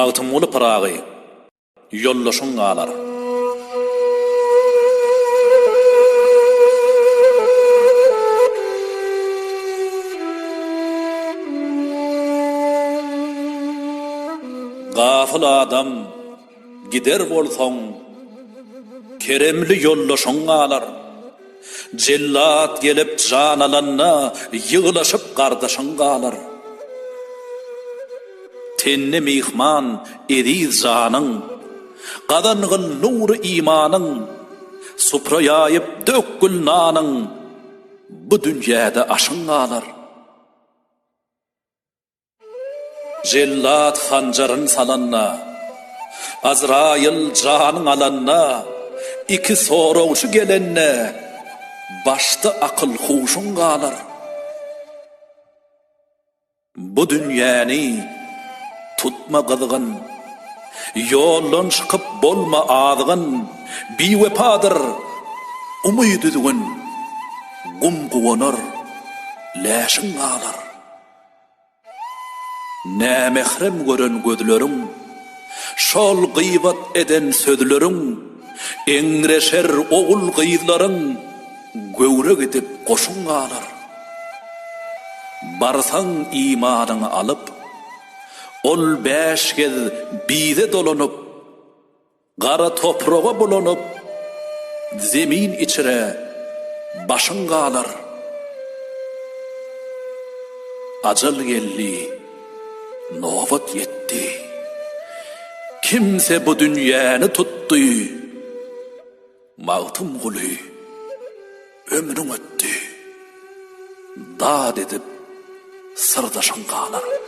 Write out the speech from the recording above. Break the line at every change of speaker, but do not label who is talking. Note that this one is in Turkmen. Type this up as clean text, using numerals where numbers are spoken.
Mağtımlı pırağı, yollaşın ağlar. Gafıl adam gider bolsoň, keremli yollaşın ağlar. Cellat gelip can alanna yığılaşıp kardeşin ağlar. Tenne mihman ediz canın, qadanğın nuru imanın, suprayayıp dökkül nanın, bu dünyada aşın ağlar. Cellat hancarın salanna, Azrail canın alanna, iki sorovçu gelenne, başta akıl huşun ağlar. Bu dünyani tutma qıdığın, yoldan çıkıp bolma ağdığın, biwepadır, umydüdüğün, gum guwanır, läşin ağlar. Nämehrem gören gözlerim, şol gıybat eden sözlerim, eňreşer oğul gıyzlaryň göwrek edip goşun ağlar. Barsaň imanyny alıp, ol 5 gez bize dolanyp, gara toprağa bulanyp, zemin içire başyň ağlar. Ajal geldi, nobat yetti. Kimse bu dünyany tuttu. Mağtım guly, ömrüň ötdi. Dad edip sırdaşyň ağlar.